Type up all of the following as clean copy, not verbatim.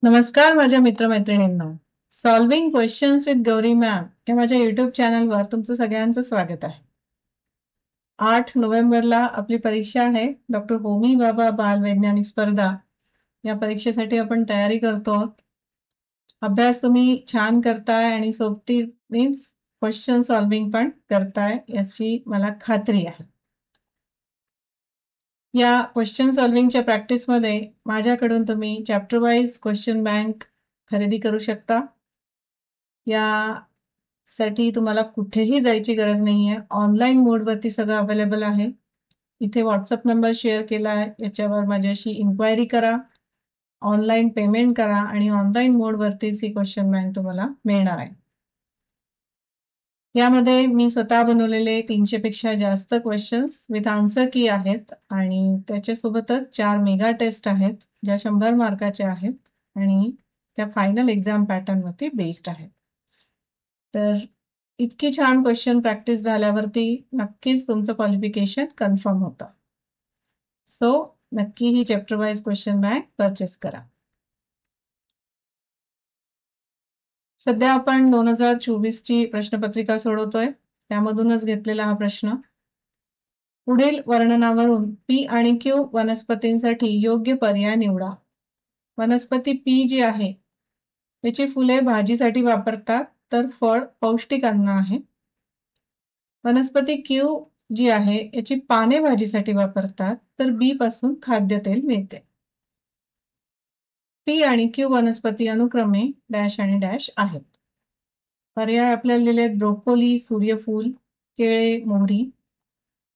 नमस्कार माझ्या मित्रमैत्रिणींनो. Solving questions with Gauri ma'am या माझ्या युट्यूब चॅनलवर तुमचं सगळ्यांचं स्वागत आहे. 8 नोव्हेंबरला आपली परीक्षा आहे. डॉक्टर होमी भाभा बाल वैज्ञानिक स्पर्धा या परीक्षेसाठी आपण तयारी करतो. अभ्यास तुम्ही छान करताय आणि सोबतीनेच क्वेश्चन सॉल्विंग पण करताय याची मला खात्री आहे. या क्वेश्चन सॉल्विंगच्या प्रॅक्टिसमध्ये माझ्याकडून तुम्ही चॅप्टर वाईज क्वेश्चन बँक खरेदी करू शकता. यासाठी तुम्हाला कुठेही जायची गरज नाहीये. ऑनलाईन मोडवरती सगळं अवेलेबल आहे. इथे व्हॉट्सअप नंबर शेअर केला आहे. याच्यावर माझ्याशी इन्क्वायरी करा, ऑनलाईन पेमेंट करा आणि ऑनलाईन मोडवरतीच ही क्वेश्चन बँक तुम्हाला मिळणार आहे. यामध्ये मी स्वतः बनवलेले 300 पेक्षा जास्त क्वेश्चन्स विथ आन्सर की आहेत आणि त्याच्यासोबतच 4 मेगा टेस्ट आहेत ज्या 100 मार्काच्या आहेत आणि त्या फायनल एक्झाम पॅटर्नवरती बेस्ड आहेत. तर इतकी छान क्वेश्चन प्रॅक्टिस झाल्यावरती नक्कीच तुमचं क्वालिफिकेशन कन्फर्म होतं. सो नक्की ही chapter wise question bank purchase करा. सध्या आपण 2024ची प्रश्नपत्रिका सोडवतोय, त्यामधूनच घेतलेला हा प्रश्न. पुढील वर्णनावरून पी आणि क्यू वनस्पतींसाठी योग्य पर्याय निवडा. वनस्पती पी जी आहे त्याची फुले भाजीसाठी वापरतात, तर फळ पौष्टिक अन्न आहे. वनस्पती क्यू जी आहे याची पाने भाजीसाठी वापरतात, तर बी पासून खाद्यतेल मिळते. पी आणि क्यू वनस्पती अनुक्रमे डॅश आणि डॅश आहेत. पर्याय आपल्याला दिलेत ब्रोकोली, सूर्यफूल, केळे, मोहरी,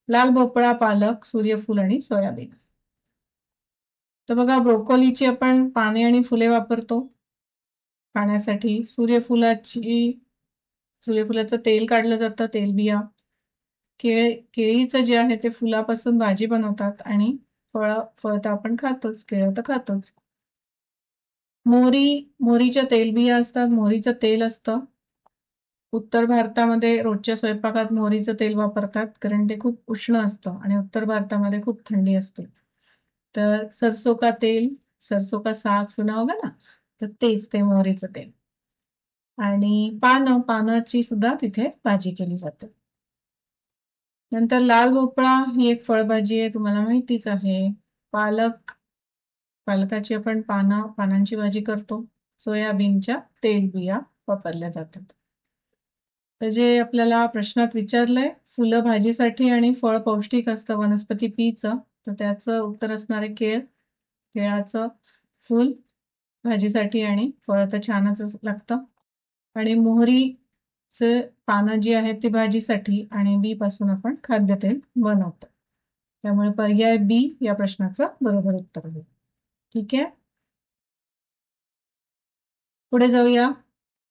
लाल भोपळा, पालक, सूर्यफूल आणि सोयाबीन. तर बघा, ब्रोकोलीची आपण पाने आणि फुले वापरतो खाण्यासाठी. सूर्यफुलाचं तेल काढलं जातं, तेलबिया. केळीचं जे आहे ते फुलापासून भाजी बनवतात आणि फळ तर आपण खातोच, केळं तर खातोच. मोहरीच्या तेलबिया असतात, मोहरीचं तेल असतं. उत्तर भारतामध्ये रोजच्या स्वयंपाकात मोहरीचं तेल वापरतात, कारण ते खूप उष्ण असतं आणि उत्तर भारतामध्ये खूप थंडी असते. तर सरसों का तेल, सरसों का साग सुना होगा ना, तर तेच ते मोहरीचं तेल. आणि पानाची सुद्धा तिथे भाजी केली जाते. नंतर लाल भोपळा ही एक फळभाजी आहे, तुम्हाला माहितीच आहे. पालकाची आपण पानांची भाजी करतो. सोयाबीनच्या तेलबिया वापरल्या जातात. तर जे आपल्याला प्रश्नात विचारलंय, फुलं भाजीसाठी आणि फळ पौष्टिक असतं वनस्पती पीचं, तर त्याचं उत्तर असणार आहे केळाचं फूल भाजीसाठी आणि फळ तर छानच लागतं. आणि मोहरीचे पानं जी आहेत ती भाजीसाठी आणि बी पासून आपण खाद्यतेल बनवतो. त्यामुळे पर्याय बी या प्रश्नाचं बरोबर उत्तर होईल. ठीक आहे, पुढे जाऊया.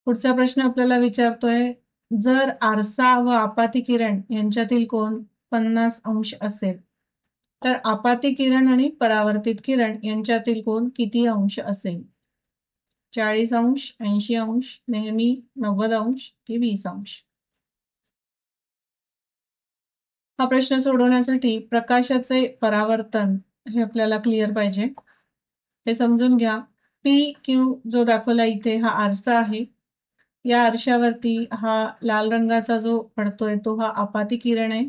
पुढचा प्रश्न आपल्याला विचारतोय, जर आरसा व आपाती किरण यांच्यातील कोन 50 अंश असेल तर आपाती किरण आणि परावर्तित किरण यांच्यातील कोन किती अंश असेल? 40 अंश, 80 अंश, नेहमी 90 अंश की 20 अंश? हा प्रश्न सोडवण्यासाठी प्रकाशाचे परावर्तन हे आपल्याला क्लिअर पाहिजे. हे समजून घ्या. पी क्यू जो दाखवला इथे हा आरसा आहे. या आरशावरती हा लाल रंगाचा जो पडतोय तो हा आपाती किरण आहे.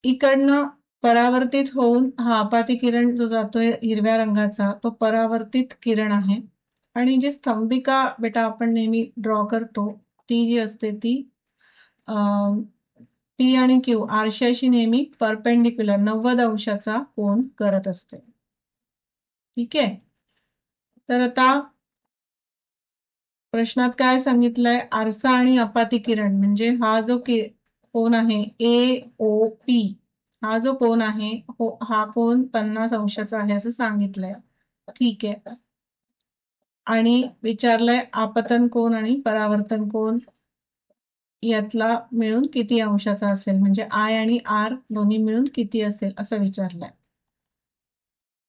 इकडनं परावर्तित होऊन हा आपाती किरण जो जातोय हिरव्या रंगाचा तो परावर्तित किरण आहे. आणि जी स्तंभिका बेटा आपण नेहमी ड्रॉ करतो ती जी असते ती पी आणि क्यू आरशाशी नेहमी परपेंडिक्युलर 90 अंशाचा कोन करत असते. ठीक आहे, तर आता प्रश्नात काय सांगितलंय, आरसा आणि आपाती किरण म्हणजे हा जो कोन आहे AOP, हा जो कोन आहे हा कोन 50 अंशाचा आहे असं सांगितलंय. ठीक आहे, आणि विचारलंय आपतन कोन आणि परावर्तन कोन यातला मिळून किती अंशाचा असेल, म्हणजे आय आणि आर दोन्ही मिळून किती असेल असं विचारलंय.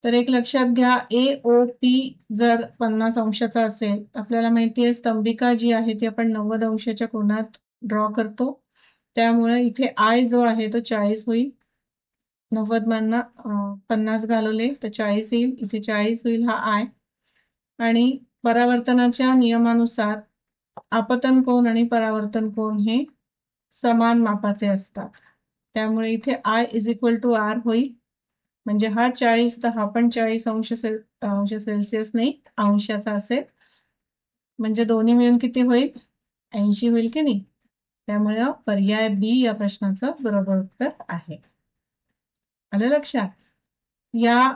तर एक लक्षात घ्या, AOP जर 50 अंशाचा असेल तर आपल्याला माहिती आहे स्तंभिका जी आहे ती आपण 90 अंशाच्या कोनात ड्रॉ करतो. त्यामुळे इथे आय जो आहे तो 40 होईल 90 मधनं 50 घालवले तर 40 येईल. इथे 40 होईल, हा आय. आणि परावर्तनाच्या नियमानुसार आपतन कोन आणि परावर्तन कोन हे समान मापाचे असतात. त्यामुळे इथे I is equal to R होईल. म्हणजे हा 40 तर हा पण 40 अंश सेल्सिअस नाही, अंशाचा असेल. म्हणजे दोन्ही मिळून किती होईल? 80 होईल की नाही? त्यामुळे पर्याय बी या प्रश्नाचं बरोबर उत्तर आहे. आलं लक्षात? या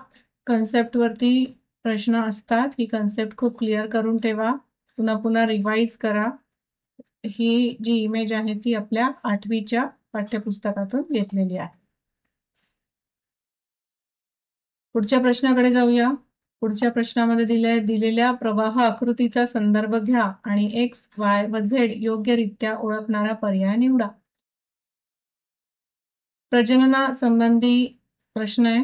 कन्सेप्ट वरती प्रश्न असतात. ही कन्सेप्ट खूप क्लिअर करून ठेवा. पुन्हा पुन्हा रिवाइज करा. ही जी इमेज आहे ती आपल्या 8वीच्या पाठ्यपुस्तकातून घेतलेली आहे. पुढच्या प्रश्नाकडे जाऊया. पुढच्या प्रश्नामध्ये दिलेल्या प्रवाह आकृतीचा संदर्भ घ्या आणि एक्स, वाय व झेड योग्यरित्या ओळखणारा पर्याय निवडा. प्रजननासंबंधी प्रश्न आहे.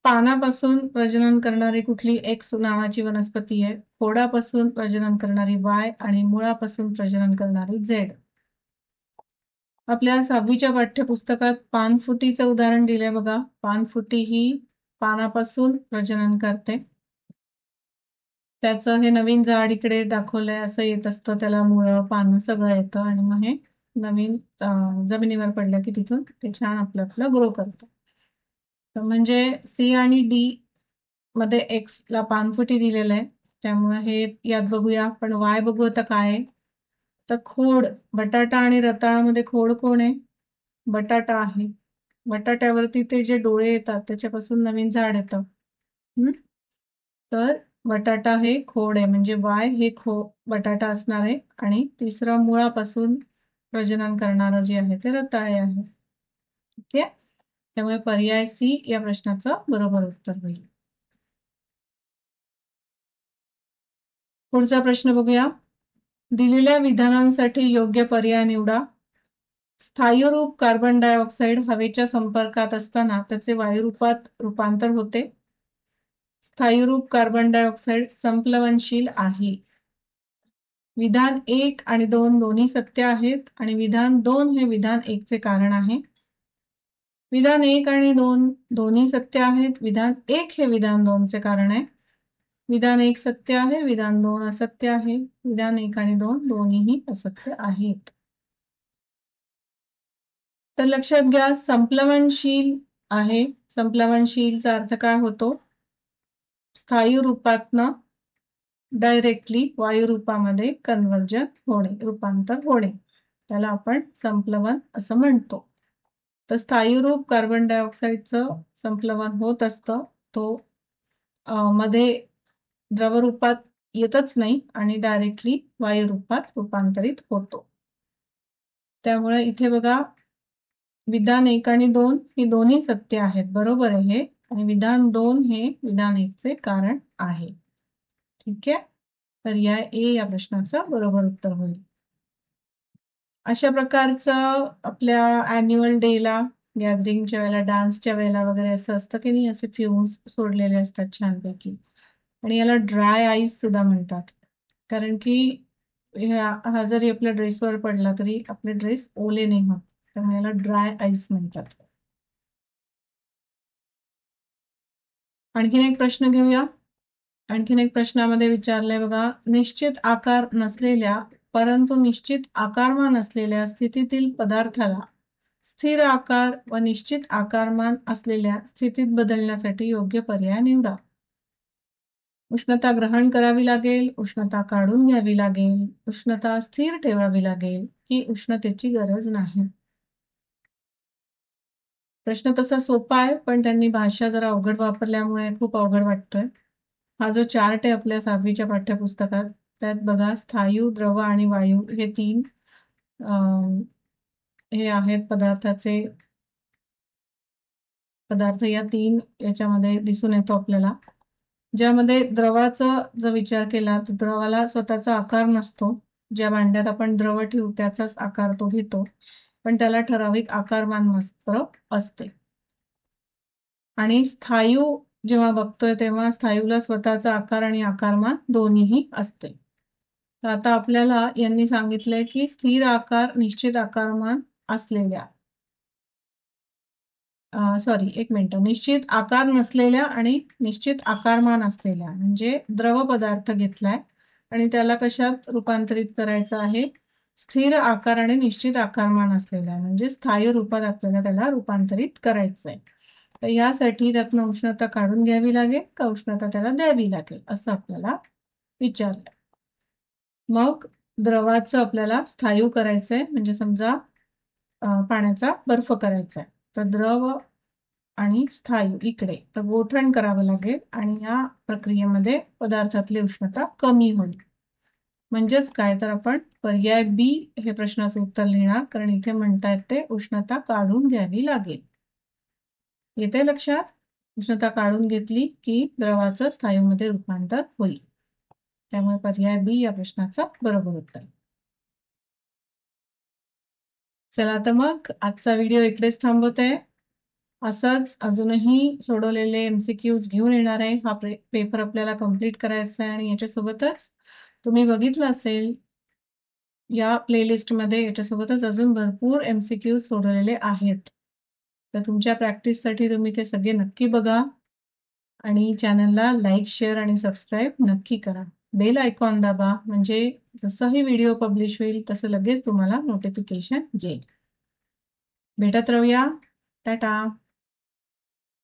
पानापासून प्रजनन करणारी कुठली एक्स नावाची वनस्पती आहे, खोडापासून प्रजनन करणारी वाय आणि मुळापासून प्रजनन करणारी झेड. आपल्या 6वीच्या पाठ्यपुस्तकात पानफुटीचं उदाहरण दिलंय बघा. पानफुटी ही पानापासून प्रजनन करते. त्याचं हे नवीन झाड इकडे दाखवलंय, असं येत असतं. त्याला मुळं, पानं सगळं येतं आणि मग हे नवीन जमिनीवर पडलं की तिथून ते छान आपलं ग्रो करतं. तर म्हणजे सी आणि डी मध्ये एक्स ला पानफुटी दिलेलं आहे, त्यामुळे हे यात बघूया. पण वाय बघू आता काय आहे. तर खोड, बटाटा आणि रताळामध्ये खोड कोण आहे? बटाटा आहे. बटाट्यावरती ते जे डोळे येतात त्याच्यापासून नवीन झाड येतं. तर बटाटा हे खोड आहे, म्हणजे वाय हे बटाटा असणार आहे. आणि तिसरं मुळापासून प्रजनन करणारं जे आहे ते रताळे आहे. ठीक आहे. त्यामुळे पर्याय सी या प्रश्नाचं बरोबर उत्तर होईल. पुढचा प्रश्न बघूया. दिलेल्या विधानांसाठी योग्य पर्याय निवडा. स्थायीरूप कार्बन डायऑक्साईड हवेच्या संपर्कात असताना त्याचे वायुरूपात रूपांतर होते. स्थायीरूप कार्बन डायऑक्साईड संप्लवनशील आहे. विधान 1 आणि 2 दोन्ही सत्य आहेत आणि विधान 2 हे विधान 1 चे कारण आहे. विधान 1 आणि 2 दोन्ही सत्य आहेत. विधान 1 हे विधान 2 चे कारण आहे. विधान 1 सत्य आहे, विधान 2 असत्य आहे. विधान 1 आणि 2 दोन्हीही असत्य आहेत. तर लक्षात घ्या, संप्लवनशील आहे. संप्लवनशीलचा अर्थ काय होतो? स्थायी रूपातनं डायरेक्टली वायू रूपामध्ये कन्व्हर्जन होणे, रूपांतर होणे, त्याला आपण संप्लवन असं म्हणतो. तर स्थायी रूप कार्बन डायऑक्साईडचं संप्लवन होत असतं. तो मध्ये द्रवरूपात येतच नाही आणि डायरेक्टली वायू रूपात रूपांतरित होतो. त्यामुळे इथे बघा, विधान 1 आणि 2 ही दोन्ही सत्य आहेत, बरोबर आहे. आणि विधान 2 हे विधान 1 चे कारण आहे. ठीक आहे. पर्याय ए या प्रश्नाचं बरोबर उत्तर होईल. अशा प्रकारचं आपल्या अॅन्युअल डेला, गॅदरिंगच्या वेळेला, डान्सच्या वेळेला वगैरे असं असतं की नाही, असे फ्युम्स सोडलेले असतात छानपैकी. आणि याला ड्राय आईस सुद्धा म्हणतात. कारण की हा जरी आपल्या ड्रेसवर पडला तरी आपले ड्रेस ओले नाही होत, त्यामुळे याला ड्राय आईस म्हणतात. आणखीन एक प्रश्न घेऊया. आणखीन एक प्रश्नामध्ये विचारलंय बघा. निश्चित आकार नसलेल्या परंतु निश्चित आकारमान असलेल्या स्थितीतील पदार्थाला स्थिर आकार व निश्चित आकारमान असलेल्या स्थितीत बदलण्यासाठी योग्य पर्याय निवडा. उष्णता ग्रहण करावी लागेल, उष्णता काढून घ्यावी लागेल, उष्णता स्थिर ठेवावी लागेल की उष्णतेची गरज नाही. प्रश्न तसा सोपा आहे, पण त्यांनी भाषा जरा अवघड वापरल्यामुळे खूप अवघड वाटतोय. हा जो चार्ट आहे आपल्या 6वीच्या पाठ्यपुस्तकात, त्यात बघा स्थायू, द्रव आणि वायू हे 3 हे आहेत पदार्थ या 3 याच्यामध्ये दिसून येतो आपल्याला. ज्यामध्ये द्रवाचा जर विचार केला तर द्रवाला स्वतःचा आकार नसतो. ज्या भांड्यात आपण द्रव ठेवू त्याचाच आकार तो घेतो, पण त्याला ठराविक आकारमान मात्र असते. आणि स्थायू जेव्हा बघतोय तेव्हा स्थायूला स्वतःचा आकार आणि आकारमान दोन्हीही असते. तर आता आपल्याला यांनी सांगितलंय की स्थिर आकार, निश्चित आकारमान असलेल्या सॉरी, एक मिनिट. निश्चित आकार नसलेल्या आणि निश्चित आकारमान असलेल्या म्हणजे द्रव पदार्थ घेतलाय आणि त्याला कशात रूपांतरित करायचं आहे? स्थिर आकार आणि निश्चित आकारमान असलेल्या म्हणजे स्थायी रूपात आपल्याला त्याला रूपांतरित करायचंय. तर यासाठी त्यातनं उष्णता काढून घ्यावी लागेल का उष्णता त्याला द्यावी लागेल असं आपल्याला विचारलं. मग द्रवाचं आपल्याला स्थायू करायचंय म्हणजे समजा पाण्याचा बर्फ करायचा आहे. तर द्रव आणि स्थायू इकडे तर गोठण करावं लागेल आणि या प्रक्रियेमध्ये पदार्थातली उष्णता कमी होईल. म्हणजेच काय तर आपण पर्याय बी हे प्रश्नाचं उत्तर लिहिणार कारण इथे म्हणतायत ते उष्णता काढून घ्यावी लागेल. येते लक्षात? उष्णता काढून घेतली की द्रवाचं स्थायूमध्ये रूपांतर होईल. त्यामुळे पर्याय बी या प्रश्नाचं बरोबर उत्तर. चला तर मग आजचा व्हिडिओ इकडेच थांबवते. असंच अजूनही सोडवलेले MCQs घेऊन येणार आहे. हा पेपर आपल्याला कंप्लीट करायचा आहे आणि याच्यासोबतच तुम्ही बघितलं असेल या प्लेलिस्टमध्ये याच्यासोबतच अजून भरपूर MCQ सोडवलेले आहेत. तर तुमच्या प्रॅक्टिससाठी तुम्ही ते सगळे नक्की बघा आणि चॅनलला लाईक, शेअर आणि सबस्क्राईब नक्की करा. बेल आयकॉन दाबा म्हणजे जसंही व्हिडिओ पब्लिश होईल तसं लगेच तुम्हाला नोटिफिकेशन येईल. भेटत राहूया. टाटा.